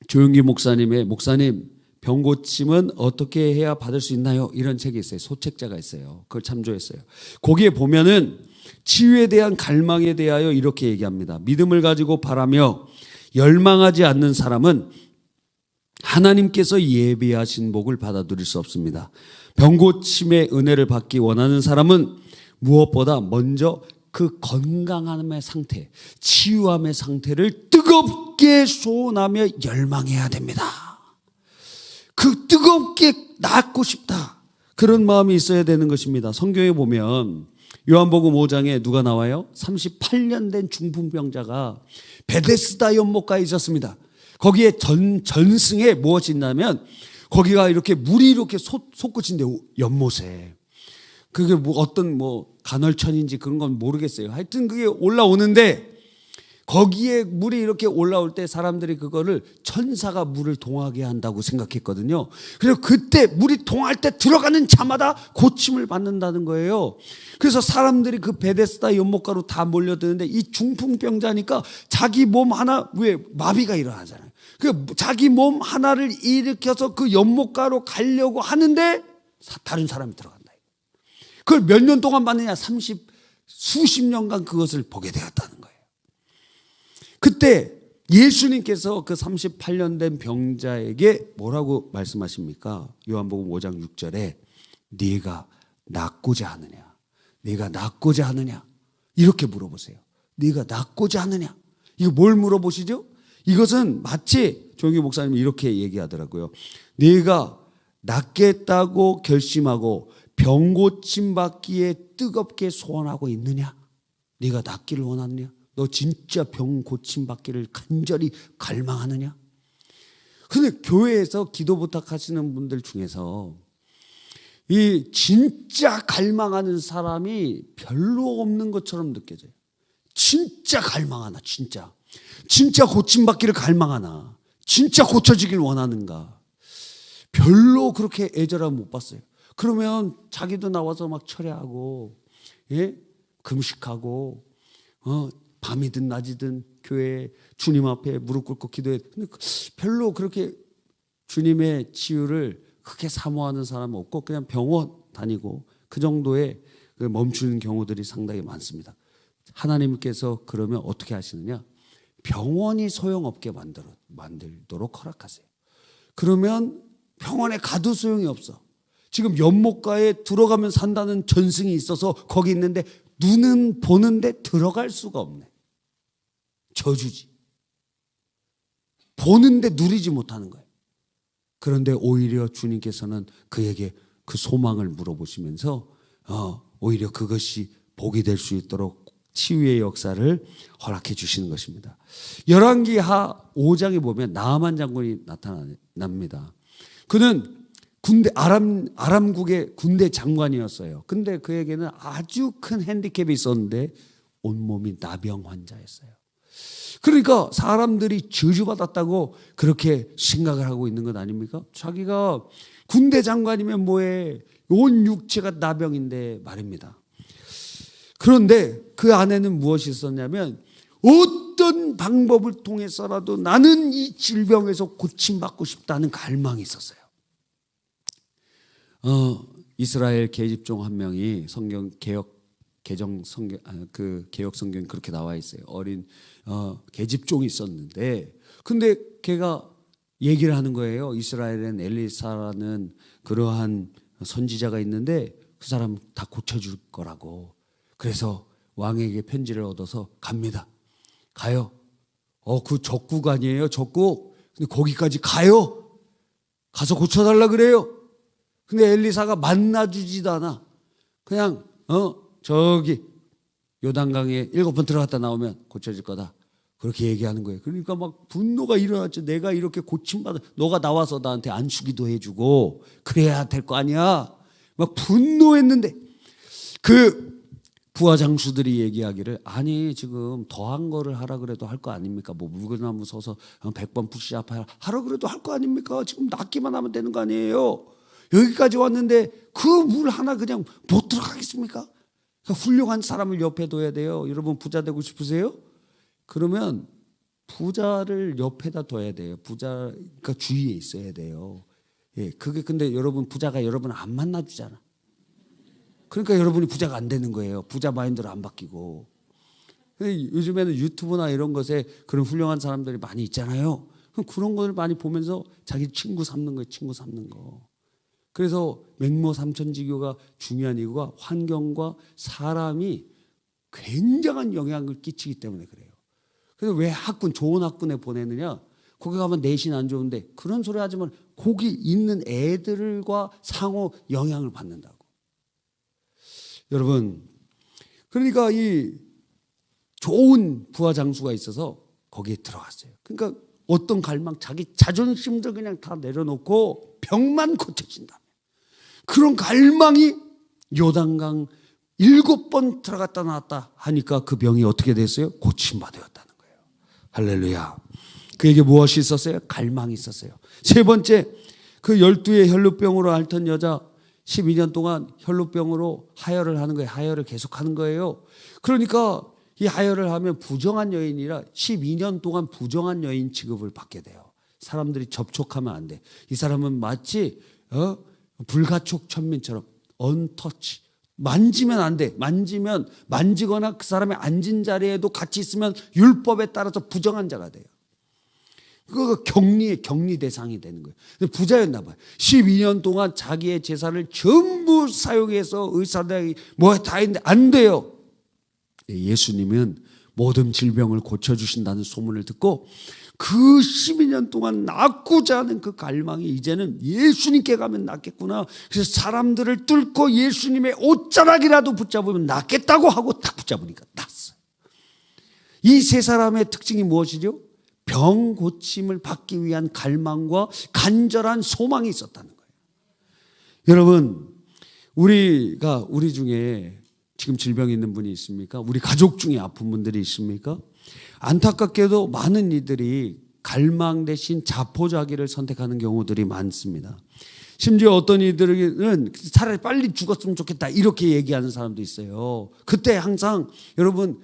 조용기 목사님 병 고침은 어떻게 해야 받을 수 있나요? 이런 책이 있어요. 소책자가 있어요. 그걸 참조했어요. 거기에 보면은 치유에 대한 갈망에 대하여 이렇게 얘기합니다. 믿음을 가지고 바라며 열망하지 않는 사람은 하나님께서 예비하신 복을 받아 누릴 수 없습니다. 병 고침의 은혜를 받기 원하는 사람은 무엇보다 먼저 그 건강함의 상태, 치유함의 상태를 뜨겁게 소원하며 열망해야 됩니다. 그 뜨겁게 낫고 싶다, 그런 마음이 있어야 되는 것입니다. 성경에 보면 요한복음 5장에 누가 나와요? 38년 된 중풍병자가 베데스다 연못가에 있었습니다. 거기에 전승에 무엇이 있냐면, 거기가 이렇게 물이 이렇게 솟구친데, 연못에. 그게 어떤 간헐천인지 그런 건 모르겠어요. 하여튼 그게 올라오는데, 거기에 물이 이렇게 올라올 때 사람들이 그거를 천사가 물을 동하게 한다고 생각했거든요. 그래서 그때 물이 동할 때 들어가는 자마다 고침을 받는다는 거예요. 그래서 사람들이 그 베데스다 연못가로 다 몰려드는데, 이 중풍병자니까 자기 몸 하나, 왜 마비가 일어나잖아요. 그 자기 몸 하나를 일으켜서 그 연못가로 가려고 하는데 다른 사람이 들어간다. 그걸 몇 년 동안 봤느냐? 수십 년간 그것을 보게 되었다는 거예요. 그때 예수님께서 그 38년 된 병자에게 뭐라고 말씀하십니까? 요한복음 5장 6절에 네가 낫고자 하느냐? 네가 낫고자 하느냐? 이렇게 물어보세요. 네가 낫고자 하느냐? 이거 뭘 물어보시죠? 이것은 마치 조영기 목사님이 이렇게 얘기하더라고요. 네가 낫겠다고 결심하고 병 고침 받기에 뜨겁게 소원하고 있느냐? 네가 낫기를 원하느냐? 너 진짜 병 고침 받기를 간절히 갈망하느냐? 근데 교회에서 기도 부탁하시는 분들 중에서 이 진짜 갈망하는 사람이 별로 없는 것처럼 느껴져요. 진짜 갈망하나, 진짜 고침 받기를 갈망하나, 진짜 고쳐지길 원하는가? 별로 그렇게 애절함 못 봤어요. 그러면 자기도 나와서 막 철야하고, 예? 금식하고, 밤이든 낮이든 교회 주님 앞에 무릎 꿇고 기도해. 근데 별로 그렇게 주님의 치유를 크게 사모하는 사람은 없고 그냥 병원 다니고 그 정도에 멈추는 경우들이 상당히 많습니다. 하나님께서 그러면 어떻게 하시느냐? 병원이 소용없게 만들도록 허락하세요. 그러면 병원에 가도 소용이 없어. 지금 연못가에 들어가면 산다는 전승이 있어서 거기 있는데 눈은 보는데 들어갈 수가 없네. 저주지. 보는데 누리지 못하는 거예요. 그런데 오히려 주님께서는 그에게 그 소망을 물어보시면서 오히려 그것이 복이 될 수 있도록 치유의 역사를 허락해 주시는 것입니다. 열왕기하 5장에 보면 나아만 장군이 나타납니다. 그는 아람국의 군대 장관이었어요. 근데 그에게는 아주 큰 핸디캡이 있었는데 온몸이 나병 환자였어요. 그러니까 사람들이 저주받았다고 그렇게 생각을 하고 있는 것 아닙니까? 자기가 군대 장관이면 뭐해? 온 육체가 나병인데 말입니다. 그런데 그 안에는 무엇이 있었냐면 어떤 방법을 통해서라도 나는 이 질병에서 고침받고 싶다는 갈망이 있었어요. 이스라엘 계집종 한 명이 개혁 성경 그렇게 나와 있어요. 어린 계집종이 있었는데, 근데 걔가 얘기를 하는 거예요. 이스라엘엔 엘리사라는 그러한 선지자가 있는데 그 사람 다 고쳐줄 거라고. 그래서 왕에게 편지를 얻어서 갑니다. 가요. 그 적국 아니에요, 적국. 근데 거기까지 가요. 가서 고쳐달라 그래요. 근데 엘리사가 만나주지도 않아. 그냥 저기 요단강에 7번 들어갔다 나오면 고쳐질 거다. 그렇게 얘기하는 거예요. 그러니까 막 분노가 일어났죠. 내가 이렇게 고침받아, 너가 나와서 나한테 안수기도 해주고 그래야 될 거 아니야. 막 분노했는데 그 부하 장수들이 얘기하기를, 아니 지금 더한 거를 하라 그래도 할 거 아닙니까? 뭐 물구나무 서서 100번 푸시업 하라 그래도 할 거 아닙니까? 지금 낫기만 하면 되는 거 아니에요? 여기까지 왔는데 그 물 하나 그냥 못 들어가겠습니까? 그러니까 훌륭한 사람을 옆에 둬야 돼요. 여러분 부자 되고 싶으세요? 그러면 부자를 옆에다 둬야 돼요. 부자가 주위에 있어야 돼요. 예, 그게 근데 여러분 부자가 여러분 안 만나주잖아. 그러니까 여러분이 부자가 안 되는 거예요. 부자 마인드로 안 바뀌고. 요즘에는 유튜브나 이런 것에 그런 훌륭한 사람들이 많이 있잖아요. 그런 것을 많이 보면서 자기 친구 삼는 거예요. 친구 삼는 거. 그래서 맹모 삼천지교가 중요한 이유가 환경과 사람이 굉장한 영향을 끼치기 때문에 그래요. 그래서 왜 좋은 학군에 보내느냐? 거기 가면 내신 안 좋은데 그런 소리 하지만 거기 있는 애들과 상호 영향을 받는다고. 여러분, 그러니까 이 좋은 부하 장수가 있어서 거기에 들어갔어요. 그러니까 어떤 갈망, 자기 자존심도 그냥 다 내려놓고 병만 고쳐진다. 그런 갈망이 요단강 7번 들어갔다 나왔다 하니까 그 병이 어떻게 됐어요? 고침받았다는 거예요. 할렐루야. 그에게 무엇이 있었어요? 갈망이 있었어요. 세 번째, 그 12의 혈루병으로 앓던 여자 12년 동안 혈루병으로 하혈을 하는 거예요. 하혈을 계속하는 거예요. 그러니까 이 하혈을 하면 부정한 여인이라 12년 동안 부정한 여인 취급을 받게 돼요. 사람들이 접촉하면 안 돼. 이 사람은 마치 불가촉 천민처럼 언터치, 만지면 안 돼. 만지거나 그 사람의 앉은 자리에도 같이 있으면 율법에 따라서 부정한 자가 돼요. 그거 격리 대상이 되는 거예요. 근데 부자였나 봐요. 12년 동안 자기의 재산을 전부 사용해서 의사들이 뭐 다 했는데 안 돼요. 예수님은 모든 질병을 고쳐주신다는 소문을 듣고 그 12년 동안 낫고자 하는 그 갈망이 이제는 예수님께 가면 낫겠구나. 그래서 사람들을 뚫고 예수님의 옷자락이라도 붙잡으면 낫겠다고 하고 딱 붙잡으니까 낫어요. 이 세 사람의 특징이 무엇이죠? 병 고침을 받기 위한 갈망과 간절한 소망이 있었다는 거예요. 여러분, 우리 중에 지금 질병이 있는 분이 있습니까? 우리 가족 중에 아픈 분들이 있습니까? 안타깝게도 많은 이들이 갈망 대신 자포자기를 선택하는 경우들이 많습니다. 심지어 어떤 이들은 차라리 빨리 죽었으면 좋겠다 이렇게 얘기하는 사람도 있어요. 그때 항상 여러분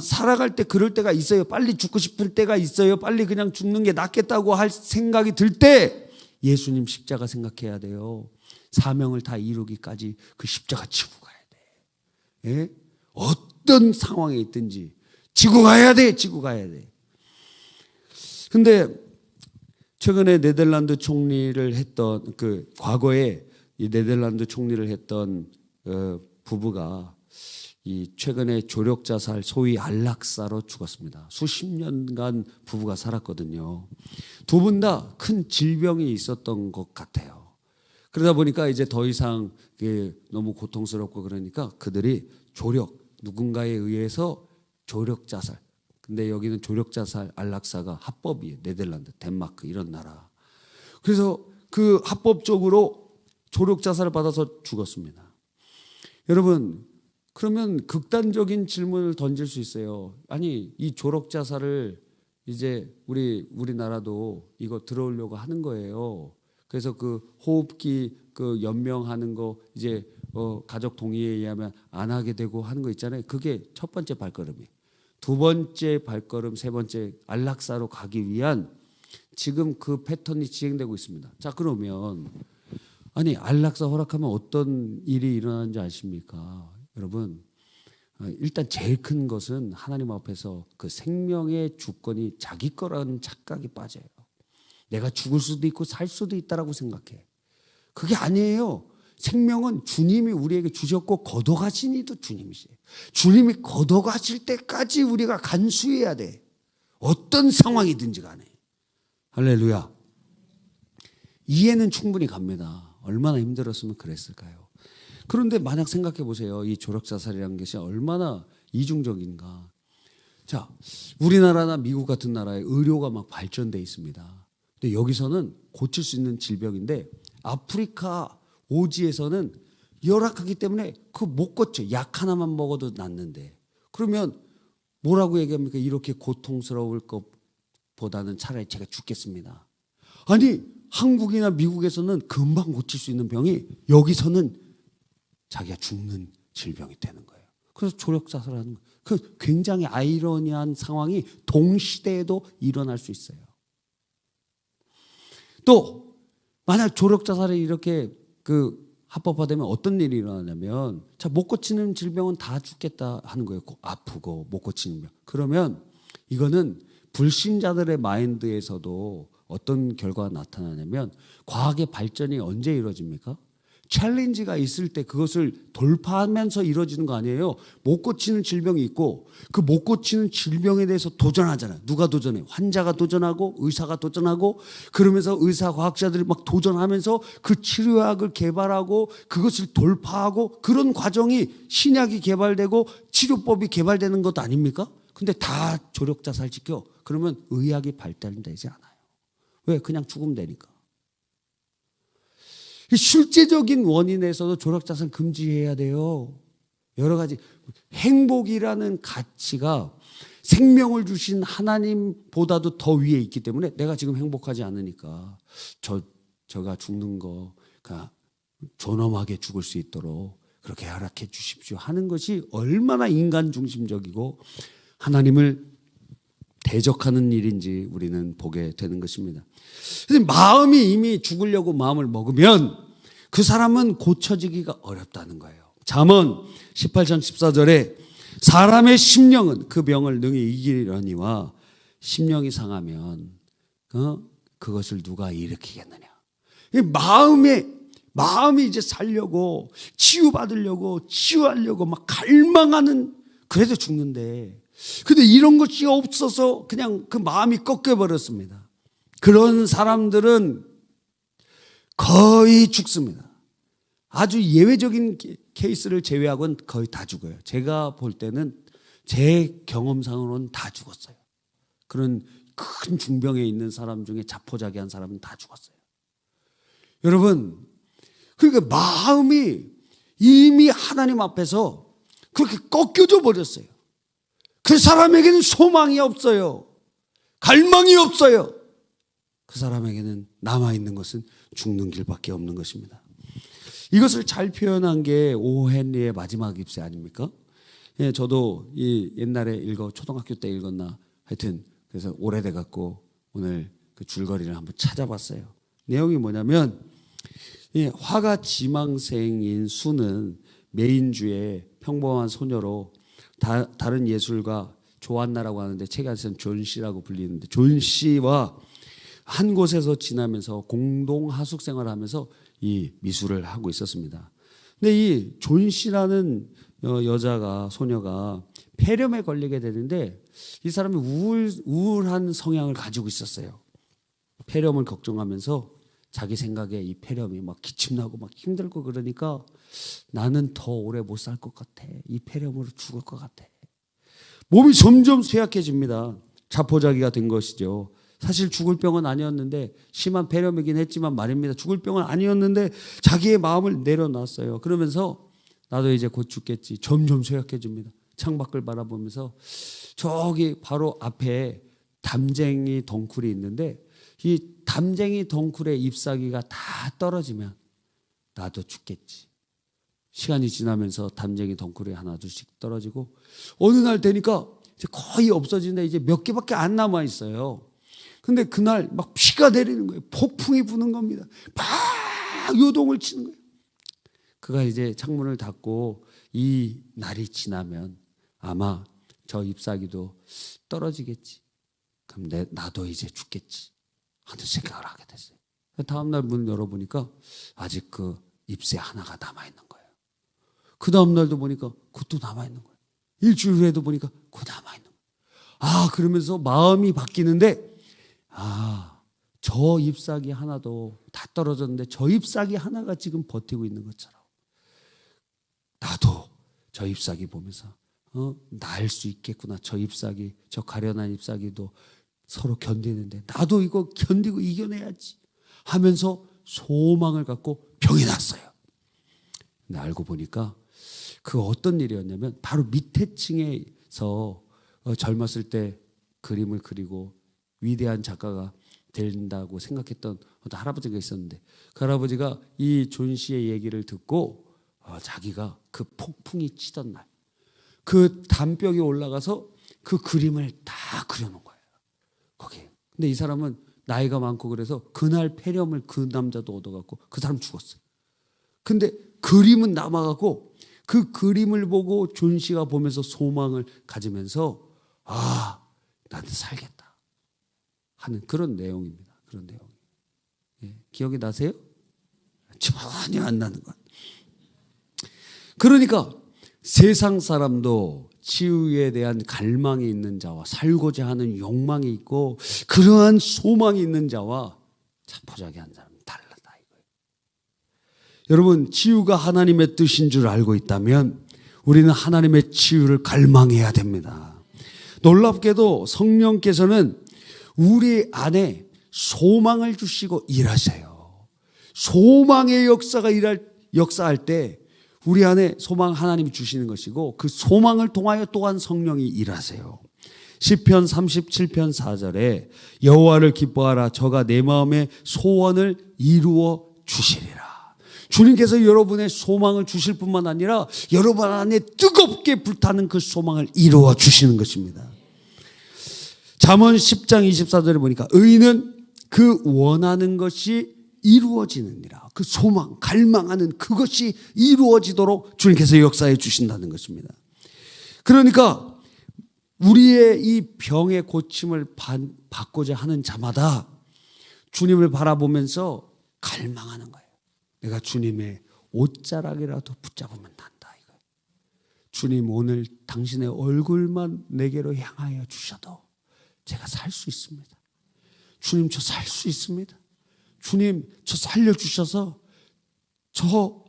살아갈 때 그럴 때가 있어요. 빨리 죽고 싶을 때가 있어요. 빨리 그냥 죽는 게 낫겠다고 할 생각이 들 때 예수님 십자가 생각해야 돼요. 사명을 다 이루기까지 그 십자가 지고 가야 돼. 예? 어떤 상황에 있든지 지고 가야 돼. 근데 최근에 네덜란드 총리를 했던 과거에 이 네덜란드 총리를 했던 부부가 이 최근에 조력 자살 소위 안락사로 죽었습니다. 수십 년간 부부가 살았거든요. 두 분 다 큰 질병이 있었던 것 같아요. 그러다 보니까 이제 더 이상 너무 고통스럽고 그러니까 그들이 누군가에 의해서 조력 자살. 근데 여기는 조력 자살 안락사가 합법이에요. 네덜란드, 덴마크 이런 나라. 그래서 그 합법적으로 조력 자살을 받아서 죽었습니다. 여러분, 그러면 극단적인 질문을 던질 수 있어요. 아니, 이 조력 자살을 이제 우리나라도 이거 들어오려고 하는 거예요. 그래서 그 호흡기 그 연명하는 거 이제 가족 동의에 의하면 안 하게 되고 하는 거 있잖아요. 그게 첫 번째 발걸음이에요. 두 번째 발걸음, 세 번째 안락사로 가기 위한 지금 그 패턴이 진행되고 있습니다. 자, 그러면 아니 안락사 허락하면 어떤 일이 일어나는지 아십니까? 여러분, 일단 제일 큰 것은 하나님 앞에서 그 생명의 주권이 자기 거라는 착각이 빠져요. 내가 죽을 수도 있고 살 수도 있다라고 생각해. 그게 아니에요. 생명은 주님이 우리에게 주셨고 거둬가신 이도 주님이세요. 주님이 거둬가실 때까지 우리가 간수해야 돼. 어떤 상황이든지 간에. 할렐루야. 이해는 충분히 갑니다. 얼마나 힘들었으면 그랬을까요? 그런데 만약 생각해 보세요. 이 조력자살이라는 것이 얼마나 이중적인가. 자, 우리나라나 미국 같은 나라에 의료가 막 발전돼 있습니다. 근데 여기서는 고칠 수 있는 질병인데 아프리카 오지에서는 열악하기 때문에 그 못 고쳐. 약 하나만 먹어도 낫는데. 그러면 뭐라고 얘기합니까? 이렇게 고통스러울 것보다는 차라리 제가 죽겠습니다. 아니, 한국이나 미국에서는 금방 고칠 수 있는 병이 여기서는 자기가 죽는 질병이 되는 거예요. 그래서 조력자살하는 거예요. 그 굉장히 아이러니한 상황이 동시대에도 일어날 수 있어요. 또 만약 조력자살이 이렇게 합법화되면 어떤 일이 일어나냐면, 자, 못 고치는 질병은 다 죽겠다 하는 거예요. 아프고 못 고치는 병. 그러면 이거는 불신자들의 마인드에서도 어떤 결과가 나타나냐면, 과학의 발전이 언제 이루어집니까? 챌린지가 있을 때 그것을 돌파하면서 이루어지는 거 아니에요. 못 고치는 질병이 있고 그 못 고치는 질병에 대해서 도전하잖아요. 누가 도전해? 환자가 도전하고 의사가 도전하고, 그러면서 의사 과학자들이 막 도전하면서 그 치료약을 개발하고 그것을 돌파하고, 그런 과정이 신약이 개발되고 치료법이 개발되는 것도 아닙니까? 근데 다 조력자살 지켜. 그러면 의학이 발달되지 않아요. 왜? 그냥 죽으면 되니까. 실제적인 원인에서도 조력자살 금지해야 돼요. 여러 가지 행복이라는 가치가 생명을 주신 하나님보다도 더 위에 있기 때문에 내가 지금 행복하지 않으니까 저가 죽는 거 존엄하게 죽을 수 있도록 그렇게 허락해 주십시오 하는 것이 얼마나 인간 중심적이고 하나님을 대적하는 일인지 우리는 보게 되는 것입니다. 그래서 마음이 이미 죽으려고 마음을 먹으면 그 사람은 고쳐지기가 어렵다는 거예요. 잠언 18장 14절에 사람의 심령은 그 병을 능히 이기려니와 심령이 상하면 그것을 누가 일으키겠느냐. 마음이 이제 살려고 치유받으려고 치유하려고 막 갈망하는, 그래도 죽는데, 근데 이런 것이 없어서 그냥 그 마음이 꺾여버렸습니다. 그런 사람들은 거의 죽습니다. 아주 예외적인 케이스를 제외하고는 거의 다 죽어요. 제가 볼 때는 제 경험상으로는 다 죽었어요. 그런 큰 중병에 있는 사람 중에 자포자기한 사람은 다 죽었어요. 여러분, 그러니까 마음이 이미 하나님 앞에서 그렇게 꺾여져 버렸어요. 그 사람에게는 소망이 없어요. 갈망이 없어요. 그 사람에게는 남아있는 것은 죽는 길밖에 없는 것입니다. 이것을 잘 표현한 게 오 헨리의 마지막 입세 아닙니까? 예, 저도 이 옛날에 초등학교 때 읽었나 하여튼 그래서 오래돼 갖고 오늘 그 줄거리를 한번 찾아봤어요. 내용이 뭐냐면 화가 지망생인 수는 메인주의 평범한 소녀로 다른 예술가 조안나라고 하는데 책에서는 존 씨라고 불리는데 존 씨와 한 곳에서 지나면서 공동 하숙 생활을 하면서 이 미술을 하고 있었습니다. 근데 이 존 씨라는 소녀가 폐렴에 걸리게 되는데 이 사람이 우울한 성향을 가지고 있었어요. 폐렴을 걱정하면서 자기 생각에 이 폐렴이 막 기침나고 막 힘들고 그러니까 나는 더 오래 못 살 것 같아. 이 폐렴으로 죽을 것 같아. 몸이 점점 쇠약해집니다. 자포자기가 된 것이죠. 사실 죽을 병은 아니었는데 심한 폐렴이긴 했지만 말입니다. 죽을 병은 아니었는데 자기의 마음을 내려놨어요. 그러면서 나도 이제 곧 죽겠지. 점점 쇠약해집니다. 창밖을 바라보면서 저기 바로 앞에 담쟁이 덩굴이 있는데 이 담쟁이 덩굴의 잎사귀가 다 떨어지면 나도 죽겠지. 시간이 지나면서 담쟁이 덩굴이 하나둘씩 떨어지고 어느 날 되니까 이제 거의 없어지는데 이제 몇 개밖에 안 남아 있어요. 근데 그날 막 비가 내리는 거예요. 폭풍이 부는 겁니다. 막 요동을 치는 거예요. 그가 이제 창문을 닫고 이 날이 지나면 아마 저 잎사귀도 떨어지겠지. 그럼 나도 이제 죽겠지 하는 생각을 하게 됐어요. 다음날 문 열어보니까 아직 그 잎새 하나가 남아있는 거예요. 그 다음날도 보니까 그것도 남아있는 거예요. 일주일 후에도 보니까 그거 남아있는 거예요. 그러면서 마음이 바뀌는데 저 잎사귀 하나도 다 떨어졌는데 저 잎사귀 하나가 지금 버티고 있는 것처럼 나도 저 잎사귀 보면서 날 수 있겠구나. 저 잎사귀, 저 가련한 잎사귀도 서로 견디는데 나도 이거 견디고 이겨내야지 하면서 소망을 갖고 병이 났어요. 근데 알고 보니까 그 어떤 일이었냐면 바로 밑에 층에서 젊었을 때 그림을 그리고 위대한 작가가 된다고 생각했던 어떤 할아버지가 있었는데 그 할아버지가 이 존 씨의 얘기를 듣고 자기가 그 폭풍이 치던 날 그 담벽에 올라가서 그 그림을 다 그려놓은 거예요. 거기. 근데 이 사람은 나이가 많고 그래서 그날 폐렴을 그 남자도 얻어갖고 그 사람 죽었어요. 근데 그림은 남아갖고 그 그림을 보고 존 씨가 보면서 소망을 가지면서 나는 살겠다 하는 그런 내용입니다. 그런 내용. 기억이 나세요? 전혀 안 나는 것. 그러니까 세상 사람도 치유에 대한 갈망이 있는 자와 살고자 하는 욕망이 있고 그러한 소망이 있는 자와 자포자기한 사람은 달라다 이거예요. 여러분, 치유가 하나님의 뜻인 줄 알고 있다면 우리는 하나님의 치유를 갈망해야 됩니다. 놀랍게도 성령께서는 우리 안에 소망을 주시고 일하세요. 소망의 역사할 때 우리 안에 소망 하나님이 주시는 것이고 그 소망을 통하여 또한 성령이 일하세요. 시편 37편 4절에 여호와를 기뻐하라. 저가 내 마음의 소원을 이루어 주시리라. 주님께서 여러분의 소망을 주실 뿐만 아니라 여러분 안에 뜨겁게 불타는 그 소망을 이루어 주시는 것입니다. 잠언 10장 24절에 보니까 의인은 그 원하는 것이 이루어지느니라. 그 소망, 갈망하는 그것이 이루어지도록 주님께서 역사해 주신다는 것입니다. 그러니까 우리의 이 병의 고침을 받고자 하는 자마다 주님을 바라보면서 갈망하는 거예요. 내가 주님의 옷자락이라도 붙잡으면 난다. 이거예요. 주님, 오늘 당신의 얼굴만 내게로 향하여 주셔도 제가 살 수 있습니다. 주님, 저 살 수 있습니다. 주님, 저 살려주셔서 저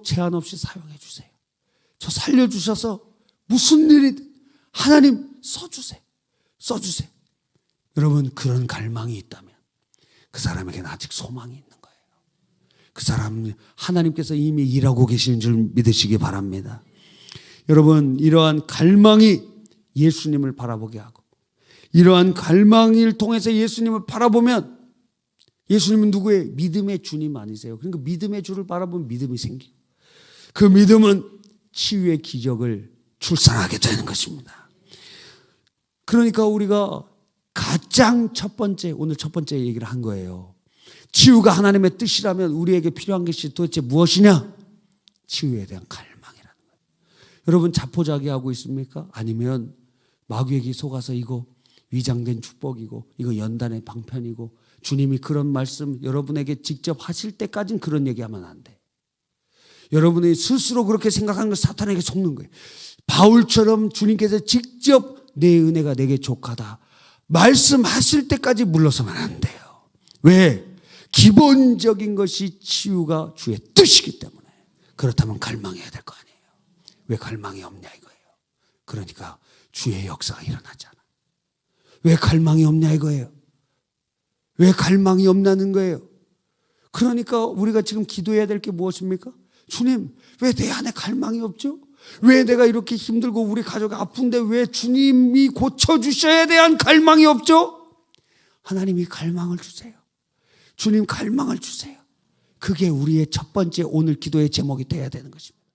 제한 없이 사용해 주세요. 저 살려주셔서 무슨 일이든 하나님 써주세요. 여러분, 그런 갈망이 있다면 그 사람에게는 아직 소망이 있는 거예요. 그 사람은 하나님께서 이미 일하고 계시는 줄 믿으시기 바랍니다. 여러분, 이러한 갈망이 예수님을 바라보게 하고, 이러한 갈망을 통해서 예수님을 바라보면, 예수님은 누구예요? 믿음의 주님 아니세요? 그러니까 믿음의 주를 바라보면 믿음이 생기고, 그 믿음은 치유의 기적을 출산하게 되는 것입니다. 그러니까 우리가 가장 첫 번째, 오늘 첫 번째 얘기를 한 거예요. 치유가 하나님의 뜻이라면 우리에게 필요한 것이 도대체 무엇이냐? 치유에 대한 갈망이라는 거예요. 여러분, 자포자기하고 있습니까? 아니면 마귀에게 속아서 이거 위장된 축복이고 이거 연단의 방편이고 주님이 그런 말씀 여러분에게 직접 하실 때까지는 그런 얘기하면 안 돼. 여러분이 스스로 그렇게 생각하는 걸 사탄에게 속는 거예요. 바울처럼 주님께서 직접 내 은혜가 내게 족하다 말씀하실 때까지 물러서면 안 돼요. 왜? 기본적인 것이 치유가 주의 뜻이기 때문에. 그렇다면 갈망해야 될 거 아니에요. 왜 갈망이 없냐 이거예요. 그러니까 주의 역사가 일어나잖아. 왜 갈망이 없냐 이거예요. 왜 갈망이 없냐는 거예요. 그러니까 우리가 지금 기도해야 될 게 무엇입니까? 주님, 왜 내 안에 갈망이 없죠? 왜 내가 이렇게 힘들고 우리 가족이 아픈데 왜 주님이 고쳐주셔야 대한 갈망이 없죠? 하나님이 갈망을 주세요. 주님 갈망을 주세요. 그게 우리의 첫 번째 오늘 기도의 제목이 돼야 되는 것입니다.